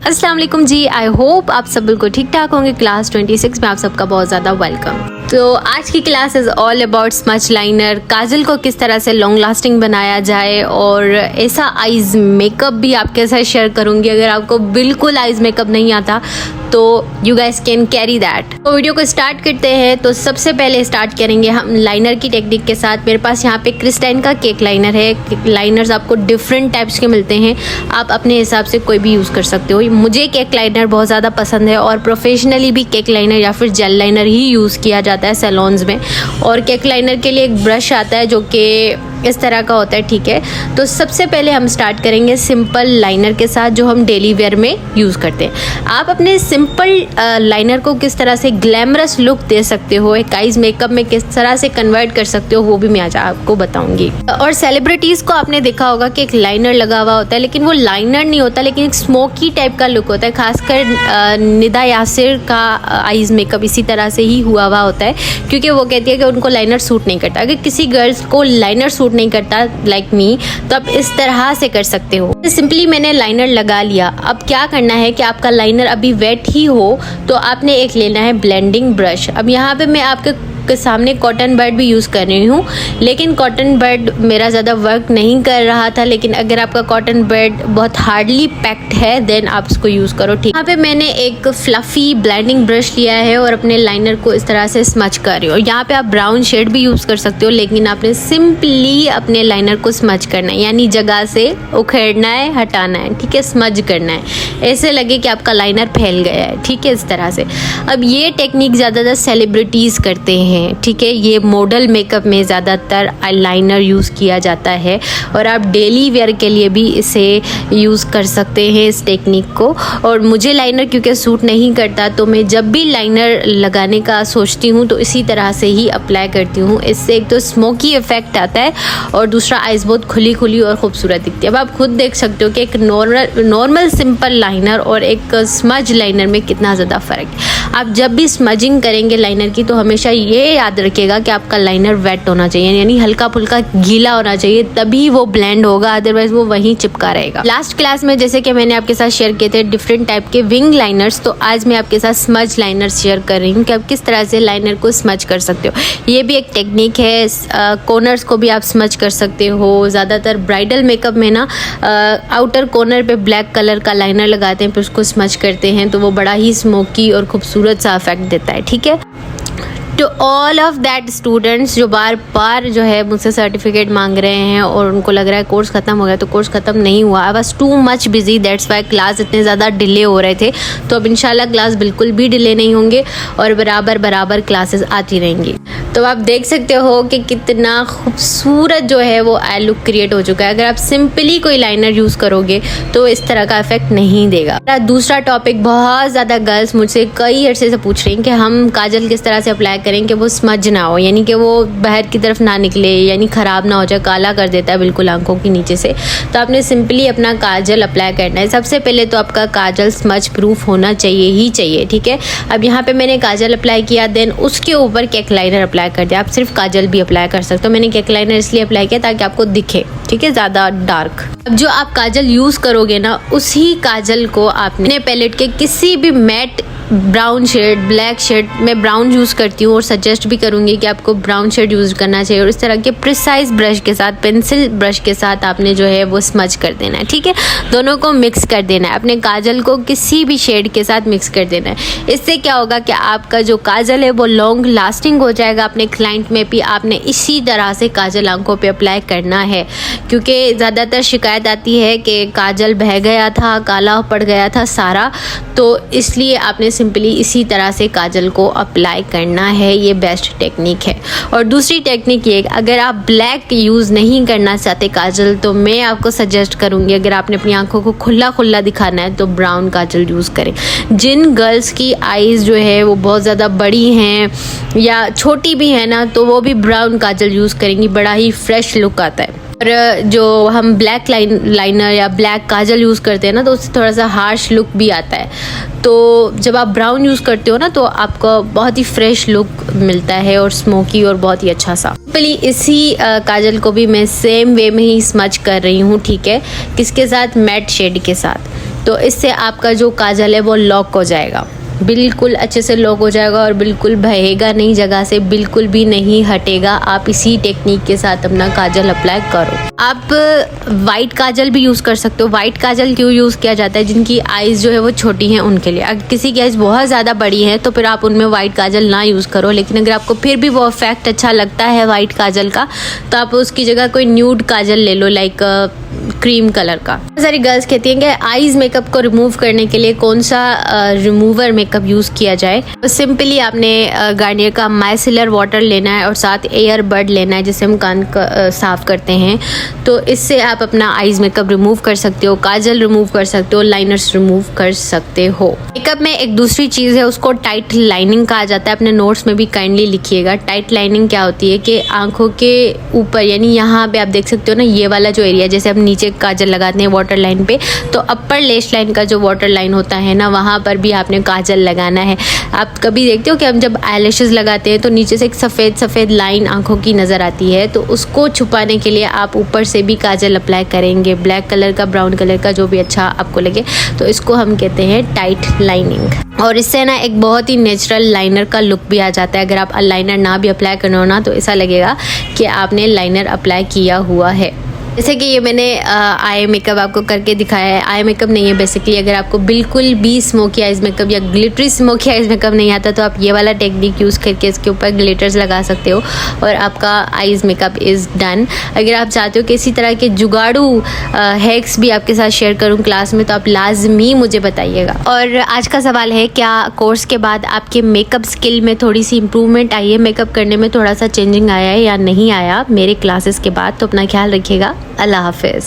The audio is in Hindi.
अस्सलाम वालेकुम जी, आई होप आप सब बिल्कुल ठीक ठाक होंगे। क्लास 26 में आप सबका बहुत ज़्यादा वेलकम। तो आज की class is all about smudge liner, kajal को किस तरह से लॉन्ग लास्टिंग बनाया जाए और ऐसा आइज़ मेकअप भी आपके साथ शेयर करूँगी। अगर आपको बिल्कुल आइज़ मेकअप नहीं आता तो you guys can carry that. तो वीडियो को स्टार्ट करते हैं। तो सबसे पहले स्टार्ट करेंगे हम लाइनर की टेक्निक के साथ। मेरे पास यहाँ पे क्रिस्टाइन का केक लाइनर है। लाइनर्स आपको डिफरेंट टाइप्स के मिलते हैं, आप अपने हिसाब से कोई भी यूज़ कर सकते हो। मुझे केक लाइनर बहुत ज़्यादा पसंद है और प्रोफेशनली भी केक लाइनर या फिर जेल लाइनर ही यूज़ किया जाता है सैलून्स में। और केक लाइनर के लिए एक ब्रश आता है जो कि इस तरह का होता है, ठीक है। तो सबसे पहले हम स्टार्ट करेंगे सिंपल लाइनर के साथ जो हम डेली वेयर में यूज़ करते हैं। आप अपने सिंपल लाइनर को किस तरह से ग्लैमरस लुक दे सकते हो, एक आइज मेकअप में किस तरह से कन्वर्ट कर सकते हो, वो भी मैं आज आपको बताऊंगी। और सेलिब्रिटीज़ को आपने देखा होगा कि एक लाइनर लगा हुआ होता है, लेकिन वो लाइनर नहीं होता, लेकिन एक स्मोकी टाइप का लुक होता है। खासकर निदा यासिर का आइज मेकअप इसी तरह से ही हुआ हुआ होता है, क्योंकि वो कहती है कि उनको लाइनर सूट नहीं करता। अगर किसी गर्ल्स को लाइनर सूट नहीं करता लाइक मी, तो आप इस तरह से कर सकते हो। सिंपली मैंने लाइनर लगा लिया। अब क्या करना है कि आपका लाइनर अभी वेट ही हो तो आपने एक लेना है ब्लेंडिंग ब्रश। अब यहाँ पे मैं आपके सामने कॉटन बड भी यूज़ कर रही हूँ, लेकिन कॉटन बड मेरा ज़्यादा वर्क नहीं कर रहा था। लेकिन अगर आपका कॉटन बड बहुत हार्डली पैक्ड है देन आप इसको यूज़ करो, ठीक। यहाँ पे मैंने एक फ्लफ़ी ब्लेंडिंग ब्रश लिया है और अपने लाइनर को इस तरह से स्मच कर रही हूँ। यहाँ पे आप ब्राउन शेड भी यूज़ कर सकते हो, लेकिन आपने सिंपली अपने लाइनर को स्मच करना है, यानी जगह से उखेड़ना है, हटाना है, ठीक है, स्मच करना है। ऐसे लगे कि आपका लाइनर फैल गया है, ठीक है, इस तरह से। अब ये टेक्निक ज़्यादातर सेलिब्रिटीज़ करते हैं, ठीक है। ये मॉडल मेकअप में ज़्यादातर लाइनर यूज़ किया जाता है और आप डेली वेयर के लिए भी इसे यूज़ कर सकते हैं, इस टेक्निक को। और मुझे लाइनर क्योंकि सूट नहीं करता, तो मैं जब भी लाइनर लगाने का सोचती हूँ तो इसी तरह से ही अप्लाई करती हूँ। इससे एक तो स्मोकी इफेक्ट आता है और दूसरा आइज़ बहुत खुली खुली और ख़ूबसूरत दिखती है। अब आप खुद देख सकते हो कि एक नॉर्मल सिंपल लाइनर और एक स्मज लाइनर में कितना ज़्यादा फ़र्क है। आप जब भी स्मजिंग करेंगे लाइनर की तो हमेशा ये याद रखिएगा कि आपका लाइनर वेट होना चाहिए, यानी हल्का फुल्का गीला होना चाहिए, तभी वो ब्लेंड होगा, अदरवाइज वो वहीं चिपका रहेगा। लास्ट क्लास में जैसे कि मैंने आपके साथ शेयर किए थे डिफरेंट टाइप के विंग लाइनर्स, तो आज मैं आपके साथ स्मज लाइनर शेयर कर रही हूँ कि आप किस तरह से लाइनर को स्मज कर सकते हो। ये भी एक टेक्निक है। कॉर्नर्स को भी आप स्मज कर सकते हो। ज़्यादातर ब्राइडल मेकअप में ना आउटर कॉर्नर पे ब्लैक कलर का लाइनर लगाते हैं, फिर उसको स्मज करते हैं, तो वो बड़ा ही स्मोकी और खूबसूरत सा इफेक्ट देता है, ठीक है। To all of that students जो बार बार जो है मुझसे सर्टिफिकेट मांग रहे हैं और उनको लग रहा है कोर्स ख़त्म हो गया, तो कोर्स ख़त्म नहीं हुआ। I was too much busy, that's why class इतने ज़्यादा डिले हो रहे थे। तो अब इंशाल्लाह क्लास बिल्कुल भी डिले नहीं होंगे और बराबर क्लासेस आती रहेंगी। तो आप देख सकते हो कि कितना खूबसूरत जो है वो आई लुक क्रिएट हो चुका है। अगर आप सिंपली कोई लाइनर यूज़ करोगे तो इस तरह का इफेक्ट नहीं देगा। दूसरा टॉपिक, बहुत ज़्यादा गर्ल्स मुझसे कई अर्से से पूछ रही हैं कि हम काजल किस तरह से अप्लाई करें कि वो स्मज ना हो, यानी कि वो बाहर की तरफ ना निकले, यानी ख़राब ना हो जाए, काला कर देता है बिल्कुल आंखों के नीचे से। तो आपने सिंपली अपना काजल अप्लाई करना है। सबसे पहले तो आपका काजल स्मज प्रूफ होना चाहिए ही चाहिए, ठीक है। अब यहाँ पे मैंने काजल अप्लाई किया, देन उसके ऊपर केक लाइनर अप्लाई कर दिया। आप सिर्फ काजल भी अप्लाई कर सकते हो। मैंने केक लाइनर इसलिए अप्लाई किया ताकि आपको दिखे, ठीक है, ज़्यादा डार्क। अब जो आप काजल यूज़ करोगे ना, उसी काजल को आपने पैलेट के किसी भी matte brown shade, black shade, मैं ब्राउन यूज़ करती हूँ और सजेस्ट भी करूँगी कि आपको ब्राउन शेड यूज़ करना चाहिए। और इस तरह के प्रिसाइज ब्रश के साथ, पेंसिल ब्रश के साथ आपने जो है वो स्मज कर देना है, ठीक है। दोनों को मिक्स कर देना है, अपने काजल को किसी भी शेड के साथ मिक्स कर देना है। इससे क्या होगा कि आपका जो काजल है वो लॉन्ग लास्टिंग हो जाएगा। अपने क्लाइंट में भी आपने इसी तरह से काजल आंखों पे अप्लाई करना है, क्योंकि ज़्यादातर शिकायत आती है कि काजल बह गया था, काला पड़ गया था सारा, तो इसलिए आपने सिंपली इसी तरह से काजल को अप्लाई करना है। ये बेस्ट टेक्निक है। और दूसरी टेक्निक ये, अगर आप ब्लैक यूज़ नहीं करना चाहते काजल, तो मैं आपको सजेस्ट करूँगी, अगर आपने अपनी आंखों को खुला दिखाना है तो ब्राउन काजल यूज़ करें। जिन गर्ल्स की आईज़ जो है वो बहुत ज़्यादा बड़ी हैं या छोटी भी है ना, तो वो भी ब्राउन काजल यूज़ करेंगी, बड़ा ही फ्रेश लुक आता है। और जो हम ब्लैक लाइनर या ब्लैक काजल यूज़ करते हैं ना, तो उससे थोड़ा सा हार्श लुक भी आता है। तो जब आप ब्राउन यूज़ करते हो ना, तो आपको बहुत ही फ्रेश लुक मिलता है और स्मोकी और बहुत ही अच्छा सा। सिंपली इसी काजल को भी मैं सेम वे में ही स्मच कर रही हूँ, ठीक है। किसके साथ? मैट शेड के साथ। तो इससे आपका जो काजल है वो लॉक हो जाएगा, बिल्कुल अच्छे से लॉक हो जाएगा और बिल्कुल बहेगा नहीं, जगह से बिल्कुल भी नहीं हटेगा। आप इसी टेक्निक के साथ अपना काजल अप्लाई करो। आप वाइट काजल भी यूज़ कर सकते हो। वाइट काजल क्यों यूज़ किया जाता है? जिनकी आइज़ जो है वो छोटी हैं उनके लिए। अगर किसी की आइज़ बहुत ज़्यादा बड़ी है तो फिर आप उनमें वाइट काजल ना यूज़ करो, लेकिन अगर आपको फिर भी वो इफेक्ट अच्छा लगता है वाइट काजल का तो आप उसकी जगह कोई न्यूड काजल ले लो, लाइक क्रीम कलर का। सारी गर्ल्स कहती हैं कि आईज मेकअप को रिमूव करने के लिए कौन सा रिमूवर मेकअप यूज़ किया जाए। तो सिंपली आपने गार्नियर का माइसिलर वाटर लेना है और साथ एयर बड लेना है जिससे हम कान साफ करते हैं। तो इससे आप अपना आईज मेकअप रिमूव कर सकते हो, काजल रिमूव कर सकते हो, लाइनर्स रिमूव कर सकते हो। मेकअप में एक दूसरी चीज़ है, उसको टाइट लाइनिंग कहा जाता है। अपने नोट्स में भी काइंडली लिखिएगा। टाइट लाइनिंग क्या होती है कि आंखों के ऊपर, यानी यहाँ पे आप देख सकते हो ना, ये वाला जो एरिया, जैसे हम नीचे काजल लगाते हैं वाटर लाइन पे, तो अपर लेश लाइन का जो वाटर लाइन होता है ना, वहाँ पर भी आपने काजल लगाना है। आप कभी देखते हो कि हम जब आईलैशेस लगाते हैं तो नीचे से एक सफ़ेद सफ़ेद लाइन आंखों की नज़र आती है, तो उसको छुपाने के लिए आप ऊपर से भी काजल अप्लाई करेंगे, ब्लैक कलर का, ब्राउन कलर का, जो भी अच्छा आपको लगे। तो इसको हम कहते हैं टाइट लाइनिंग। और इससे ना एक बहुत ही नेचुरल लाइनर का लुक भी आ जाता है। अगर आप लाइनर ना भी अप्लाई करना हो ना, तो ऐसा लगेगा कि आपने लाइनर अप्लाई किया हुआ है। जैसे कि ये मैंने आई मेकअप आपको करके दिखाया है। आई मेकअप नहीं है बेसिकली। अगर आपको बिल्कुल भी स्मोकी आइज मेकअप या ग्लिटरी स्मोकी आइज मेकअप नहीं आता तो आप ये वाला टेक्निक यूज़ करके इसके ऊपर ग्लिटर्स लगा सकते हो और आपका आइज मेकअप इज़ डन। अगर आप चाहते हो कि इसी तरह के जुगाड़ू हैक्स भी आपके साथ शेयर करूँ क्लास में, तो आप लाजमी मुझे बताइएगा। और आज का सवाल है, क्या कोर्स के बाद आपके मेकअप स्किल में थोड़ी सी इम्प्रूवमेंट आई है, मेकअप करने में थोड़ा सा चेंजिंग आया है या नहीं आया मेरे क्लासेस के बाद? तो अपना ख्याल रखिएगा। अल्लाह हाफिज़।